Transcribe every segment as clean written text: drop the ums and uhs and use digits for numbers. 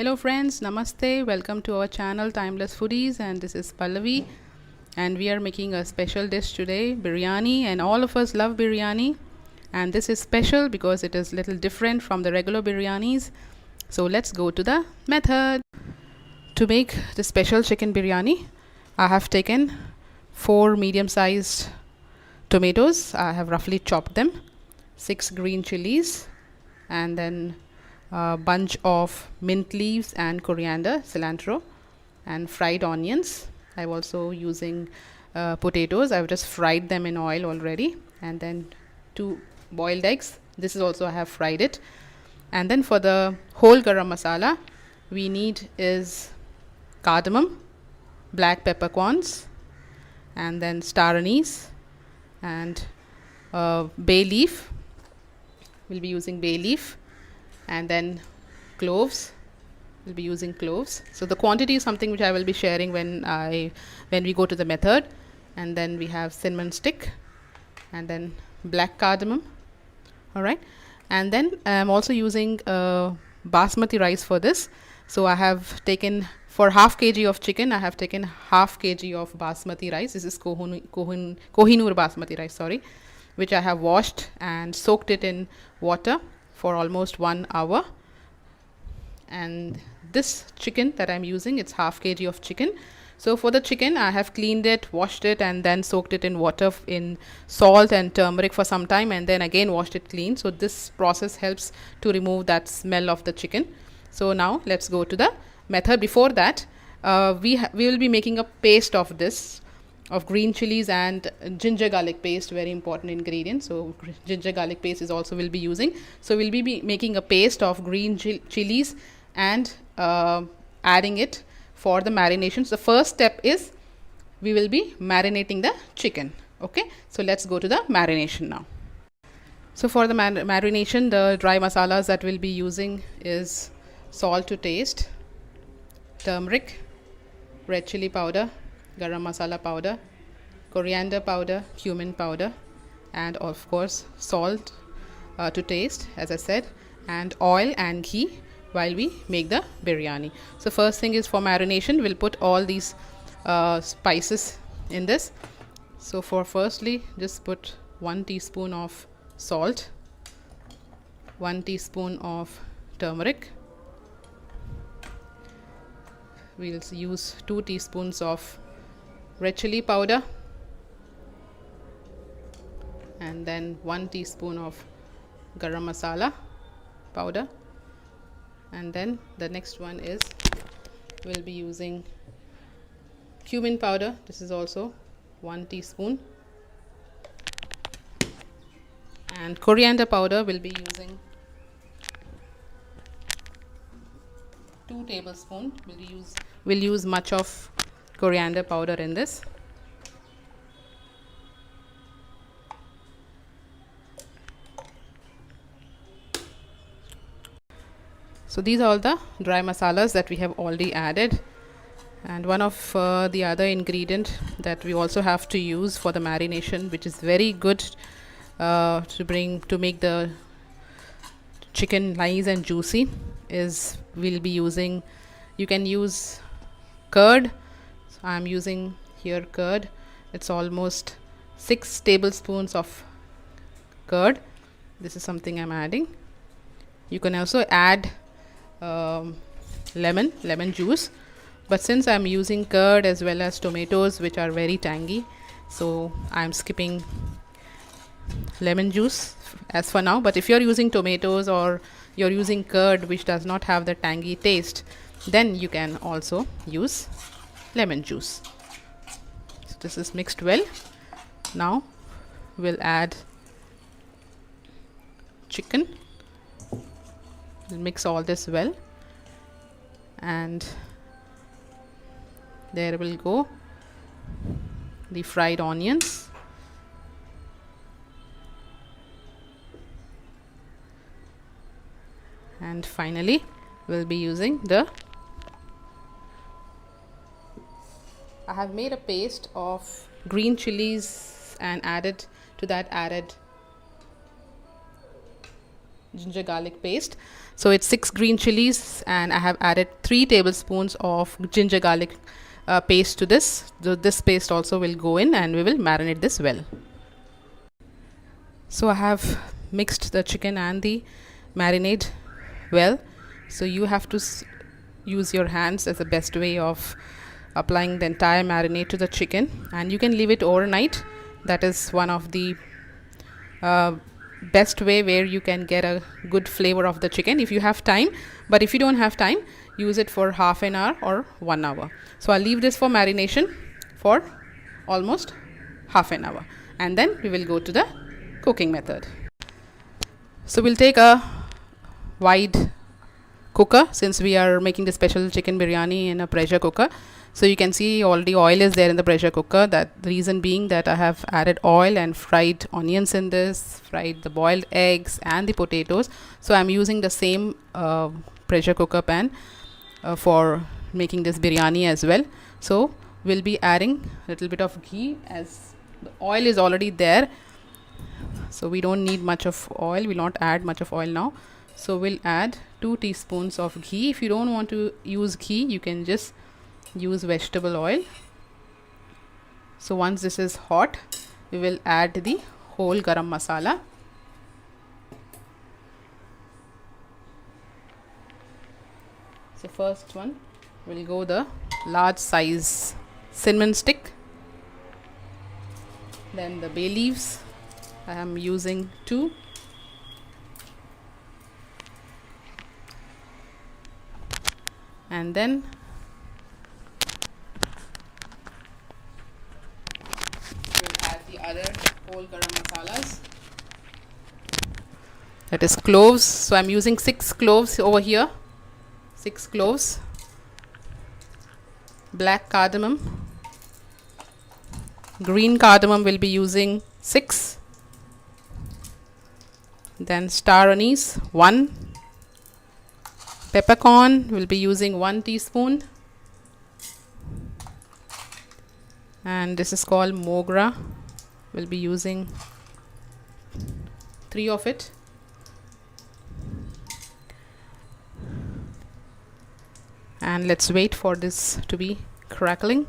Hello friends, namaste, welcome to our channel Timeless Foodies, and this is Pallavi, and we are making a special dish today, biryani, and all of us love biryani, and this is special because it is little different from the regular biryanis. So let's go to the method. To make the special chicken biryani, I have taken 4 medium-sized tomatoes. I have roughly chopped them, 6 green chilies, and then a bunch of mint leaves and coriander, cilantro, and fried onions. I'm also using potatoes. I've just fried them in oil already, and then 2 boiled eggs. This is also I have fried it. And then for the whole garam masala, we need is cardamom, black peppercorns, and then star anise, and bay leaf. We'll be using bay leaf, and then cloves. We'll be using cloves. So the quantity is something which I will be sharing when we go to the method. And then we have cinnamon stick, and then black cardamom. All right. And then I'm also using basmati rice for this. So I have taken, for half kg of chicken, I have taken half kg of basmati rice. This is Kohinoor basmati rice, sorry, which I have washed and soaked it in water for almost 1 hour. And this chicken that I'm using, it's half kg of chicken. So for the chicken, I have cleaned it, washed it, and then soaked it in water in salt and turmeric for some time, and then again washed it clean. So this process helps to remove that smell of the chicken. So now let's go to the method. Before that, we will be making a paste of this, of green chilies and ginger garlic paste, very important ingredient. So ginger garlic paste is also will be using. So we'll be making a paste of green chilies and adding it for the marination. So the first step is we will be marinating the chicken. Okay, so let's go to the marination now. So for the marination, the dry masalas that we'll be using is salt to taste, turmeric, red chili powder, garam masala powder, coriander powder, cumin powder, and of course salt to taste, as I said, and oil and ghee while we make the biryani. So first thing is, for marination, we'll put all these spices in this. So for firstly, just put 1 teaspoon of salt, 1 teaspoon of turmeric. We'll use 2 teaspoons of red chili powder, and then 1 teaspoon of garam masala powder, and then the next one is we'll be using cumin powder. This is also 1 teaspoon, and coriander powder will be using 2 tablespoons. We'll use much of coriander powder in this. So these are all the dry masalas that we have already added, and one of the other ingredient that we also have to use for the marination, which is very good to make the chicken nice and juicy, is we'll be using, you can use curd. So I'm using here curd. It's almost 6 tablespoons of curd. This is something I'm adding. You can also add lemon juice, but since I'm using curd as well as tomatoes, which are very tangy, so I'm skipping lemon juice as for now. But if you're using tomatoes or you're using curd which does not have the tangy taste, then you can also use lemon juice. So this is mixed well. Now we'll add chicken. We'll mix all this well, and there will go the fried onions, and finally we'll be using I have made a paste of green chilies and added ginger garlic paste. So it's 6 green chilies, and I have added 3 tablespoons of ginger garlic paste to this. So this paste also will go in, and we will marinate this well. So I have mixed the chicken and the marinade well. So you have to use your hands as the best way of applying the entire marinade to the chicken, and you can leave it overnight. That is one of the best way where you can get a good flavor of the chicken if you have time. But if you don't have time, use it for half an hour or 1 hour. So I'll leave this for marination for almost half an hour, and then we will go to the cooking method. So we'll take a wide cooker, since we are making the special chicken biryani in a pressure cooker. So you can see already oil is there in the pressure cooker. That the reason being that I have added oil and fried onions in this, fried the boiled eggs and the potatoes. So I'm using the same pressure cooker pan for making this biryani as well. So we'll be adding a little bit of ghee, as the oil is already there. So we don't need much of oil. We'll not add much of oil now. So we'll add 2 teaspoons of ghee. If you don't want to use ghee, you can just use vegetable oil. So once this is hot, we will add the whole garam masala. So first one will go the large size cinnamon stick, then the bay leaves. I am using 2, and then we'll add the other whole garam masalas, that is cloves. So I'm using 6 cloves over here, 6 cloves. Black cardamom, green cardamom will be using 6, then star anise 1, peppercorn will be using 1 teaspoon, and this is called mogra, will be using 3 of it. And let's wait for this to be crackling.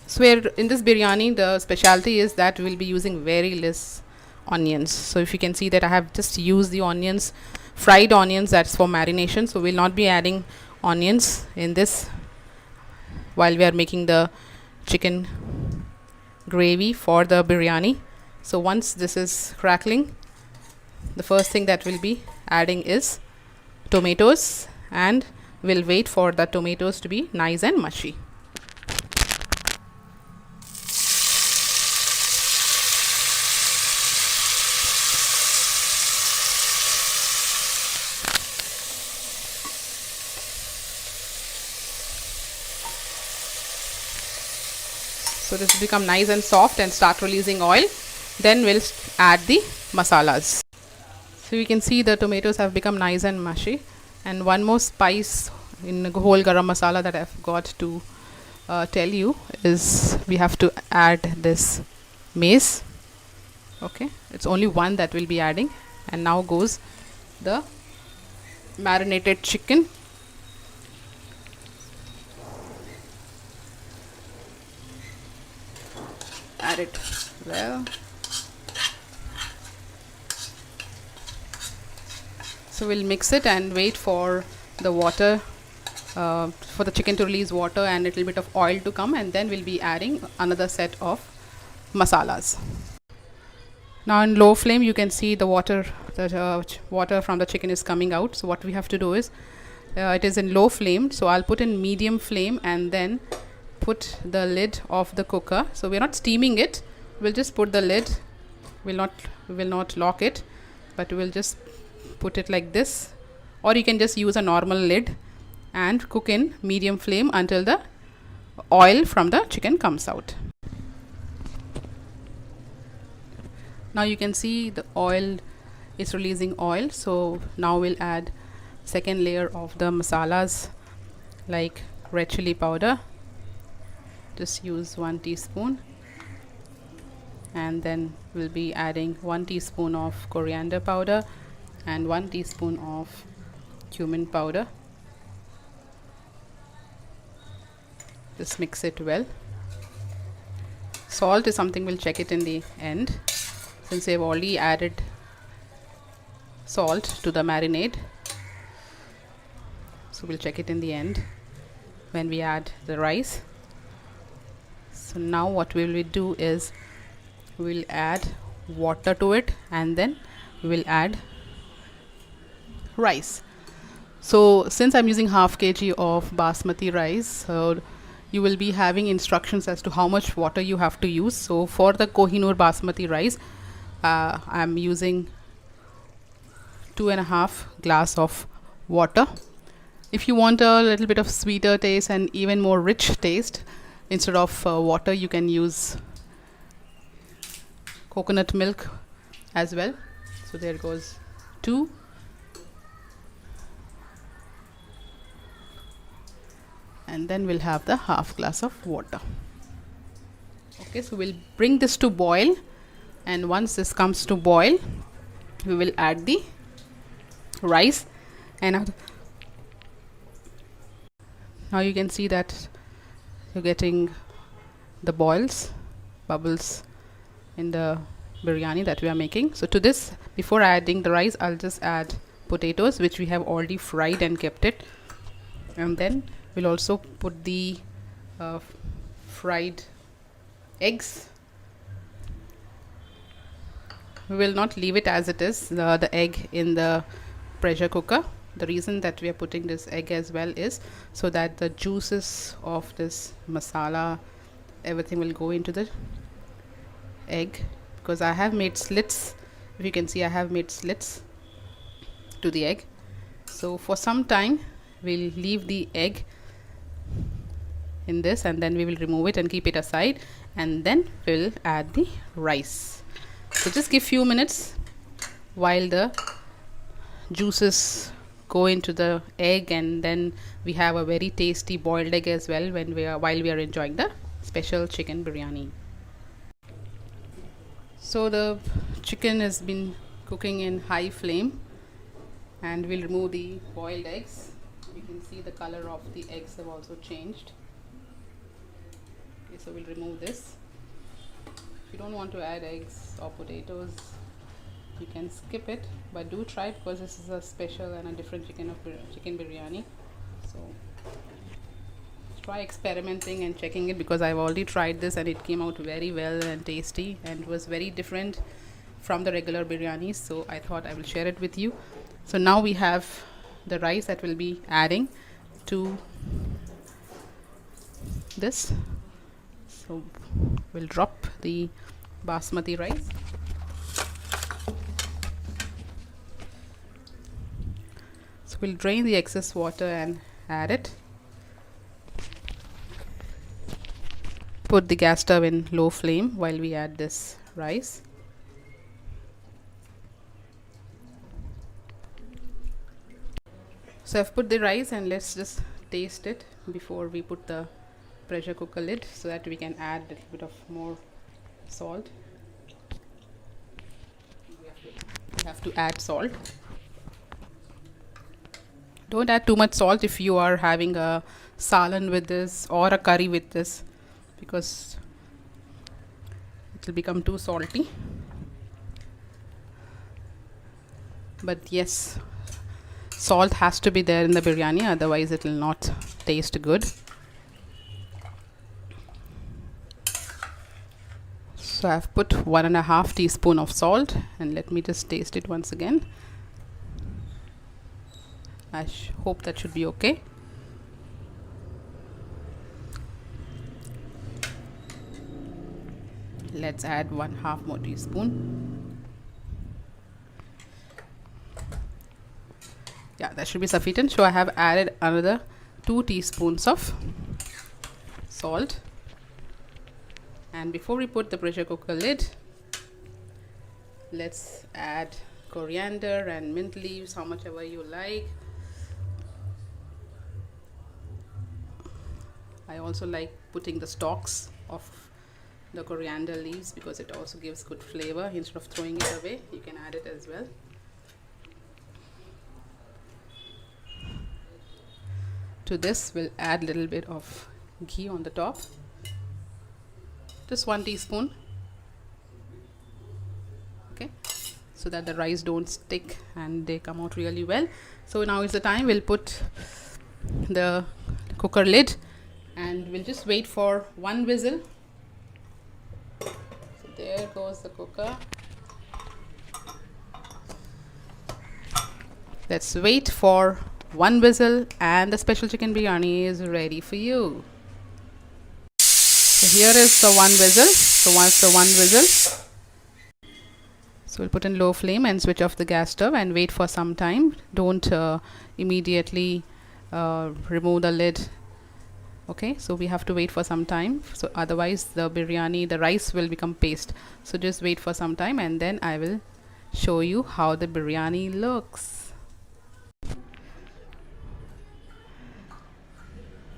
So in this biryani, the specialty is that we'll be using very less onions. So if you can see that I have just used the onions, fried onions, that's for marination. So we'll not be adding onions in this while we are making the chicken gravy for the biryani. So once this is crackling, the first thing that we'll be adding is tomatoes, and we'll wait for the tomatoes to be nice and mushy. So this will become nice and soft and start releasing oil. Then we'll add the masalas. So you can see the tomatoes have become nice and mushy. And one more spice in the whole garam masala that I've got to tell you is we have to add this mace. Okay, it's only one that we'll be adding. And now goes the marinated chicken. Add it well. So we'll mix it and wait for the water, for the chicken to release water and a little bit of oil to come, and then we'll be adding another set of masalas. Now in low flame you can see the water from the chicken is coming out. So what we have to do is, it is in low flame, so I'll put in medium flame and then put the lid of the cooker. So we're not steaming it, we'll just put the lid. We will not lock it, but we'll just put it like this, or you can just use a normal lid and cook in medium flame until the oil from the chicken comes out. Now you can see the oil is releasing oil. So now we'll add second layer of the masalas, like red chili powder. Just use 1 teaspoon, and then we'll be adding 1 teaspoon of coriander powder and 1 teaspoon of cumin powder. Just mix it well. Salt is something we'll check it in the end, since we have already added salt to the marinade. So we'll check it in the end when we add the rice. So now what we will do is we'll add water to it, and then we will add rice. So since I'm using half kg of basmati rice, so you will be having instructions as to how much water you have to use. So for the Kohinoor basmati rice, I'm using 2.5 glass of water. If you want a little bit of sweeter taste and even more rich taste, instead of water, you can use coconut milk as well. So there goes 2. And then we'll have the half glass of water. Okay, so we'll bring this to boil, and once this comes to boil, we will add the rice. And now you can see that you're getting the bubbles in the biryani that we are making. So to this, before adding the rice, I'll just add potatoes, which we have already fried and kept it, and then we'll also put the fried eggs. We will not leave it as it is, the egg in the pressure cooker. The reason that we are putting this egg as well is so that the juices of this masala, everything will go into the egg, because I have made slits. If you can see, I have made slits to the egg. So for some time we'll leave the egg in this, and then we will remove it and keep it aside, and then we'll add the rice. So just give few minutes while the juices go into the egg, and then we have a very tasty boiled egg as well while we are enjoying the special chicken biryani. So the chicken has been cooking in high flame, and we'll remove the boiled eggs. You can see the color of the eggs have also changed. Okay, so we'll remove this. If you don't want to add eggs or potatoes, you can skip it, but do try it, because this is a special and a different chicken biryani. So try experimenting and checking it, because I've already tried this and it came out very well and tasty, and it was very different from the regular biryanis, so I thought I will share it with you. So now we have the rice that we'll be adding to this. So we'll drop the basmati rice. So we'll drain the excess water and add it. Put the gas stove in low flame while we add this rice. So I've put the rice, and let's just taste it before we put the pressure cooker lid, so that we can add a little bit of more salt. We have to add salt. Don't add too much salt if you are having a salan with this or a curry with this, because it will become too salty. But yes, salt has to be there in the biryani, otherwise it will not taste good. So I've put 1.5 teaspoon of salt, and let me just taste it once again. I hope that should be okay. Let's add 1/2 more teaspoon. Yeah, that should be sufficient. So I have added another 2 teaspoons of salt. And before we put the pressure cooker lid, let's add coriander and mint leaves, how much ever you like. I also like putting the stalks of the coriander leaves because it also gives good flavor. Instead of throwing it away, you can add it as well. To this, we'll add a little bit of ghee on the top, just 1 teaspoon, okay, so that the rice don't stick and they come out really well. So now is the time. We'll put the cooker lid and we'll just wait for 1 whistle. So there goes the cooker. Let's wait for 1 whistle and the special chicken biryani is ready for you. So here is the 1 whistle. So once the 1 whistle, so we'll put in low flame and switch off the gas stove and wait for some time. Don't immediately remove the lid. Okay, so we have to wait for some time, so otherwise the biryani, the rice will become paste. So just wait for some time and then I will show you how the biryani looks.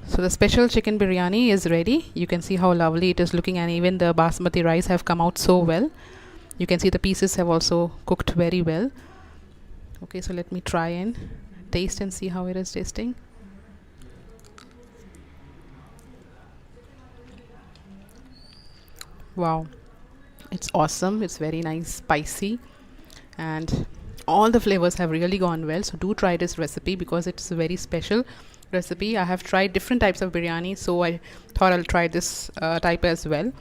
So the special chicken biryani is ready. You can see how lovely it is looking, and even the basmati rice have come out so well. You can see the pieces have also cooked very well. Okay, so let me try and taste and see how it is tasting. Wow, it's awesome. It's very nice, spicy, and all the flavors have really gone well. So do try this recipe because it's a very special recipe. I have tried different types of biryani, so I thought I'll try this type as well.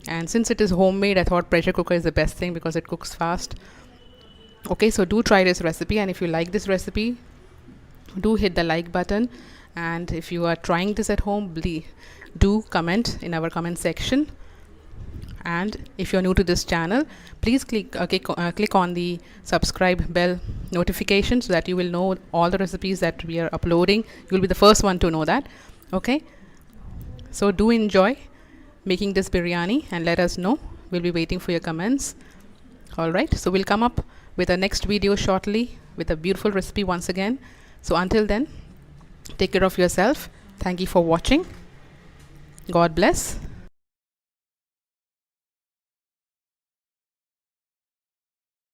And since it is homemade, I thought pressure cooker is the best thing because it cooks fast. Okay, so do try this recipe, and if you like this recipe, do hit the like button. And if you are trying this at home, do comment in our comment section. And if you're new to this channel, please click on the subscribe bell notification so that you will know all the recipes that we are uploading. You'll be the first one to know that. Okay, so do enjoy making this biryani and let us know. We'll be waiting for your comments. All right, so we'll come up with a next video shortly with a beautiful recipe once again. So until then, take care of yourself. Thank you for watching. God bless.